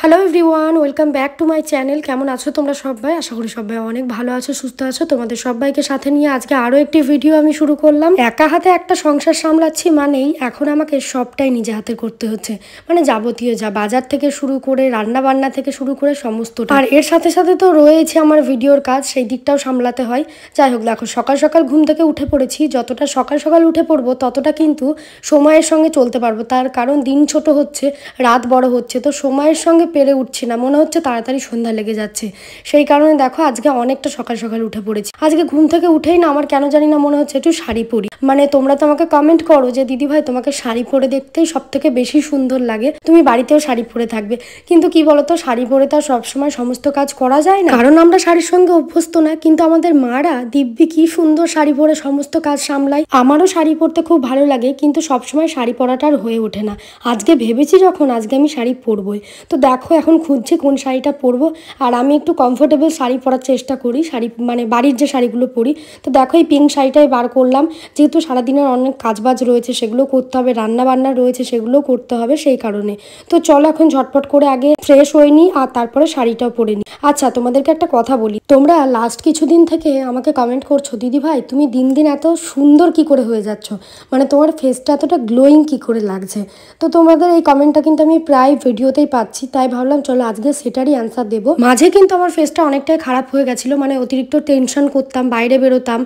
Hello everyone, welcome back to my channel. কেমন আছো তোমরা সবাই? আশা করি সবাই অনেক ভালো আছো, সুস্থ আছো। তোমাদের সবাইকে সাথে নিয়ে আজকে আরও একটি ভিডিও আমি শুরু করলাম। একা হাতে একটা সংসার সামলাচ্ছি মানেই এখন আমাকে সবটাই নিজে হাতে করতে হচ্ছে, মানে যাবতীয় যা বাজার থেকে শুরু করে রান্না বান্না থেকে শুরু করে সমস্ত। আর এর সাথে সাথে তো রয়েছে আমার ভিডিওর কাজ, সেই দিকটাও সামলাতে হয়। যাই হোক, দেখো সকাল সকাল ঘুম থেকে উঠে পড়েছি। যতটা সকাল সকাল উঠে পড়বো ততটা কিন্তু সময়ের সঙ্গে চলতে পারবো, তার কারণ দিন ছোট হচ্ছে, রাত বড় হচ্ছে, তো সময়ের সঙ্গে পেরে উঠছি না, মনে হচ্ছে তাড়াতাড়ি সন্ধ্যা লেগে যাচ্ছে। সেই কারণে দেখো আজকে অনেকটা সকাল সকাল উঠে পড়েছি। আজকে ঘুম থেকে উঠেই না আমার কেন জানি না মনে হচ্ছে একটু শাড়ি পরি। মানে তোমরা তো আমাকে কমেন্ট করো যে দিদি ভাই তোমাকে শাড়ি পরে দেখতেই সব থেকে বেশি সুন্দর লাগে, তুমি বাড়িতেও শাড়ি পরে থাকবে। কিন্তু কি বলতো, শাড়ি পরে তো সবসময় সমস্ত কাজ করা যায় না, কারণ আমরা শাড়ির সঙ্গে অভ্যস্ত না। কিন্তু আমাদের মারা দিব্যি কি সুন্দর শাড়ি পরে সমস্ত কাজ সামলায়। আমারও শাড়ি পরতে খুব ভালো লাগে, কিন্তু সবসময় শাড়ি পরাটা আর হয়ে ওঠে না। আজকে ভেবেছি যখন আজকে আমি শাড়ি পরবই, তো দেখো এখন খুঁজছি কোন শাড়িটা পরবো। আর আমি একটু কমফোর্টেবল শাড়ি পরার চেষ্টা করি, শাড়ি মানে বাড়ির যে শাড়িগুলো পরি। তো দেখো এই পিঙ্ক শাড়িটাই বার করলাম, যেহেতু সারাদিনের অনেক কাজবাজ রয়েছে সেগুলো করতে হবে, রান্না বান্না রয়েছে সেগুলোও করতে হবে, সেই কারণে। তো চলো এখন ঝটপট করে আগে ফ্রেশ হয়ে নিই আর তারপরে শাড়িটাও পরে নিই। আচ্ছা, তোমাদেরকে একটা কথা বলি, তোমরা লাস্ট কিছুদিন থেকে আমাকে কমেন্ট করছো দিদি ভাই তুমি দিন দিন এত সুন্দর কি করে হয়ে যাচ্ছ, মানে তোমার ফেসটা এতটা গ্লোয়িং কি করে লাগছে। তো তোমাদের এই কমেন্টটা কিন্তু আমি প্রায় ভিডিওতেই পাচ্ছি, তাই ভাবলাম চলো আজকে সেটারই অ্যান্সার দেবো। মাঝে কিন্তু আমার ফেসটা অনেকটাই খারাপ হয়ে গেছিলো, মানে অতিরিক্ত টেনশন করতাম, বাইরে বেরোতাম,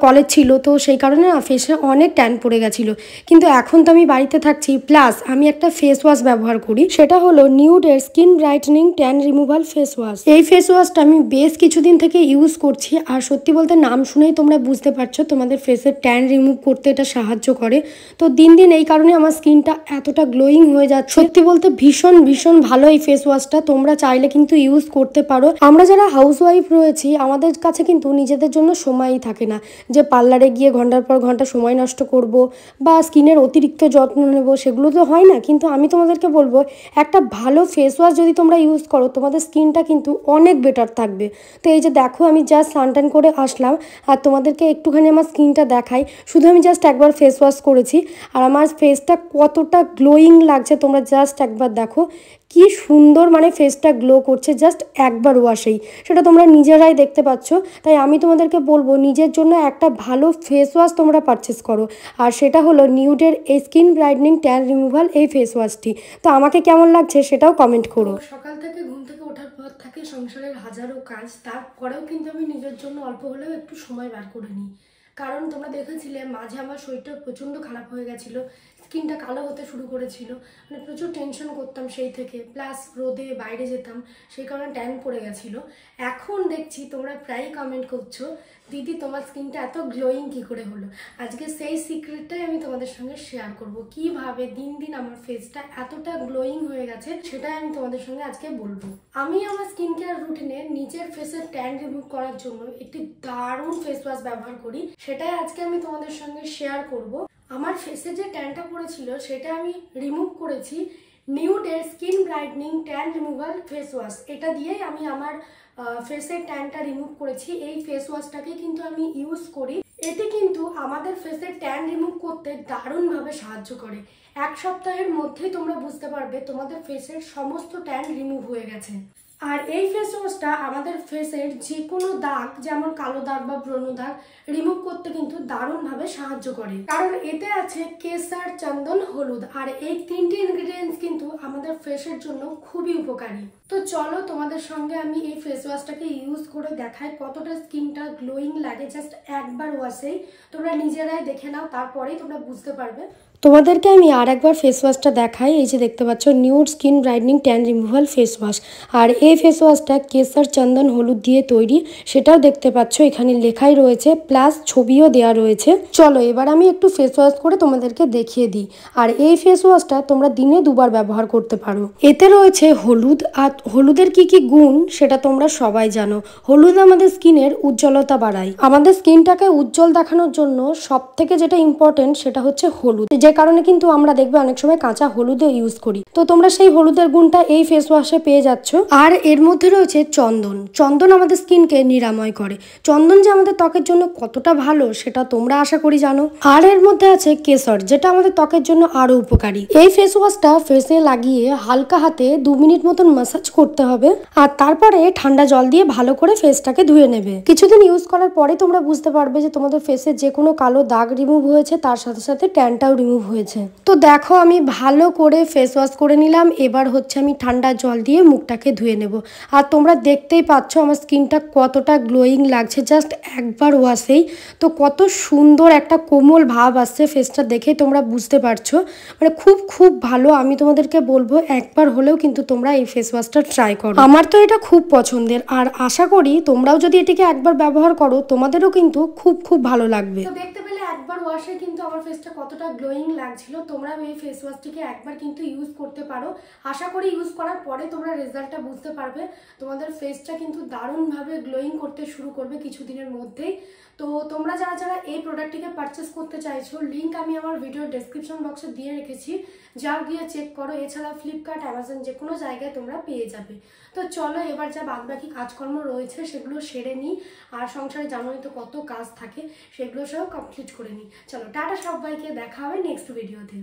কলেজ ছিল, তো সেই কারণে না ফেসে অনেক ট্যান পড়ে গেছিলো। কিন্তু এখন তো আমি বাড়িতে থাকছি, প্লাস আমি একটা ফেস ওয়াশ ব্যবহার করি, সেটা হলো নিউডের skin brightening tan removal face wash. এই ফেস ওয়াশটা আমি বেশ কিছুদিন থেকে ইউজ করছি, আর সত্যি বলতে নাম শুনেই তোমরা বুঝতে পারছো তোমাদের ফেসের ট্যান রিমুভ করতে এটা সাহায্য করে। তো দিন দিন এই কারণে আমার স্কিনটা এতটা গ্লোয়িং হয়ে যাচ্ছে। সত্যি বলতে ভীষণ ভীষণ ভালো এই ফেস ওয়াশটা, তোমরা চাইলে কিন্তু ইউজ করতে পারো। আমরা যারা হাউস ওয়াইফ রয়েছি আমাদের কাছে কিন্তু নিজেদের জন্য সময়ই থাকে না, যে পার্লারে গিয়ে ঘন্টার পর ঘন্টা সময় নষ্ট করব বা স্কিনের অতিরিক্ত যত্ন নেব, সেগুলো তো হয় না। কিন্তু আমি তোমাদেরকে বলবো একটা ভালো ফেস ওয়াশ যদি তোমরা ইউজ করো তোমাদের স্কিনটা কিন্তু অনেক বেটার থাকবে। তো এই যে দেখো আমি জাস্ট সানটান করে আসলাম আর তোমাদেরকে একটুখানি আমার স্কিনটা দেখাই। শুধু আমি জাস্ট একবার ফেস ওয়াশ করেছি আর আমার ফেসটা কতটা গ্লোয়িং লাগছে তোমরা জাস্ট একবার দেখো, কি সুন্দর মানে ফেসটা গ্লো করছে জাস্ট একবার ওয়াশেই, সেটা তোমরা নিজেরাই দেখতে পাচ্ছ। তাই আমি তোমাদেরকে বলবো নিজের জন্য একটা ভালো ফেস ওয়াশ তোমরা পারচেস করো, আর সেটা হলো নিউডের এই স্কিন ব্রাইটনিং ট্যান রিমুভাল এই ফেস ওয়াশটি। তো আমাকে কেমন লাগছে সেটাও কমেন্ট করো। সকাল থেকে ঘুম থেকে ওঠার পর থাকে সংসারের হাজারো কাজ, তারপরেও কিন্তু আমি নিজের জন্য অল্প হলেও একটু সময় বার করে নিই। কারণ তোমরা দেখেছিলে মাঝে আমার শরীরটা প্রচণ্ড খারাপ হয়ে গেছিলো, স্কিনটা কালো হতে শুরু করেছিল, মানে প্রচুর টেনশন করতাম সেই থেকে, প্লাস রোদে বাইরে যেতাম, সেই কারণে ট্যান পড়ে গেছিলো। এখন দেখছি তোমরা প্রায়ই কমেন্ট করছো দিদি তোমার স্কিনটা এত গ্লোয়িং কি করে হলো। আজকে সেই সিক্রেটটাই আমি তোমাদের সঙ্গে শেয়ার করব, কিভাবে দিন দিন আমার ফেসটা এতটা গ্লোয়িং হয়ে গেছে সেটাই আমি তোমাদের সঙ্গে আজকে বলবো। আমি আমার স্কিন কেয়ার রুটিনে নিজের ফেসের ট্যান রিমুভ করার জন্য একটি দারুণ ফেস ওয়াশ ব্যবহার করি, সেটাই আজকে আমি তোমাদের সঙ্গে শেয়ার করব। আমার ফেসে যে ট্যানটা পড়েছিল সেটা আমি রিমুভ করেছি নিউডের skin brightening tan removal face wash, এটা দিয়েই আমি আমার ফেসের ট্যানটা রিমুভ করেছি। এই ফেস ওয়াশটাকে কিন্তু আমি ইউজ করি, এটি কিন্তু আমাদের ফেসের ট্যান রিমুভ করতে দারুণভাবে সাহায্য করে। এক সপ্তাহের মধ্যেই তোমরা বুঝতে পারবে তোমাদের ফেসের সমস্ত ট্যান রিমুভ হয়ে গেছে। আর এই ফেস ওয়াশটা আমাদের ফেসের যে কোনো দাগ, যেমন কালো দাগ বা ব্রণ দাগ রিমুভ করতে কিন্তু দারুণভাবে সাহায্য করে, কারণ এতে আছে কেশর, চন্দন, হলুদ, আর এই তিনটি ইনগ্রিডিয়েন্টস কিন্তু আমাদের ফেসের জন্য খুবই উপকারী। তো চলো তোমাদের সঙ্গে আমি এই ফেস ওয়াশটাকে ইউজ করে দেখাই কতটা স্কিনটা গ্লোয়িং লাগে জাস্ট একবার ওয়াশেই। তোমরা নিজেরাই দেখে নাও, তারপরেই তোমরা বুঝতে পারবে। তোমাদেরকে আমি আর একবার ফেস ওয়াশটা দেখাই, এই যে দেখতে পাচ্ছ Nude skin brightening tan removal face wash. আর এই ফেস ওয়াশটা কেশর, চন্দন, হলুদ দিয়ে তৈরি, সেটাও দেখতে পাচ্ছ এখানে লেখাই রয়েছে, প্লাস ছবিও দেওয়া রয়েছে। চলো এবার আমি একটু ফেস ওয়াশ করে তোমাদেরকে দেখিয়ে দিই। আর এই ফেস ওয়াশটা তোমরা দিনে দুবার ব্যবহার করতে পারো। এতে রয়েছে হলুদ, আর হলুদের কি কি গুণ সেটা তোমরা সবাই জানো। হলুদ আমাদের স্কিনের উজ্জ্বলতা বাড়ায়, আমাদের স্কিনটাকে উজ্জ্বল দেখানোর জন্য সব থেকে যেটা ইম্পর্টেন্ট সেটা হচ্ছে হলুদ। যে কারণে কিন্তু আমরা দেখবে অনেক সময় কাঁচা হলুদও ইউজ করি। তো তোমরা সেই হলুদের গুণটা এই ফেস ওয়াশে পেয়ে যাচ্ছ। আর এর মধ্যে রয়েছে চন্দন। চন্দন আমাদের স্কিনকে নিরাময় করে। চন্দন যে আমাদের ত্বকের জন্য কতটা ভালো সেটা তোমরা আশা করি জানো। আর এর মধ্যে আছে কেশর, যেটা আমাদের ত্বকের জন্য আরো উপকারী। এই ফেস ওয়াশটা ফেসে লাগিয়ে হালকা হাতে 2 মিনিট মতন ম্যাসাজ করতে হবে, আর তারপরে ঠান্ডা জল দিয়ে ভালো করে ফেসটাকে ধুয়ে নেবে। কিছুদিন ইউজ করার পরে তোমরা বুঝতে পারবে যে তোমাদের ফেসে যে কোনো কালো দাগ রিমুভ হয়েছে, তার সাথে সাথে ট্যানটাও রিমুভ হয়েছে। তো দেখো আমি ভালো করে ফেস ওয়াশ করে নিলাম। এবার হচ্ছে আমি ঠান্ডা জল দিয়ে মুখটাকে ধুয়ে নেব। আর তোমরা দেখতেই পাচ্ছ আমার স্কিনটা কতটা গ্লোয়িং লাগছে জাস্ট একবার ওয়াশেই। তো কত সুন্দর একটা কোমল ভাব আসছে ফেসটা দেখে, তোমরা বুঝতে পারছো। মানে খুব খুব ভালো। আমি তোমাদেরকে বলবো একবার হলেও কিন্তু তোমরা এই ফেস ওয়াশটা ট্রাই করো। আমার তো এটা খুব পছন্দের, আর আশা করি তোমরাও যদি এটিকে একবার ব্যবহার করো তোমাদেরও কিন্তু খুব খুব ভালো লাগবে। তো দেখতে পেলে একবার ওয়াশে কিন্তু আমার ফেসটা কতটা গ্লোয়িং লাগছিল। তোমরা এই ফেস ওয়াশটিকে একবার কিন্তু ইউজ করতে পারো। আশা করি ইউজ করার পরে তোমরা রেজাল্টটা বুঝতে পারবে। তোমাদের ফেসটা কিন্তু দারুণভাবে গ্লোয়িং করতে শুরু করবে কিছুদিনের মধ্যেই। তো তোমরা যারা যারা এই প্রোডাক্টটিকে পারচেস করতে চাইছো, লিঙ্ক আমি আমার ভিডিওর ডেসক্রিপশন বক্সে দিয়ে রেখেছি, যাও গিয়ে চেক করো। এছাড়া ফ্লিপকার্ট, অ্যামাজন যে কোনো জায়গায় তোমরা পেয়ে যাবে। তো চলো এবার যা বাদবাকি কাজকর্ম রয়েছে সেগুলো সেরে নিই। আর সংসারে জানোই তো কত কাজ থাকে, সেগুলো সব কমপ্লিট করে নিই। চলো টাটা সবাইকে, দেখা হবে নেক্সট ভিডিওতে।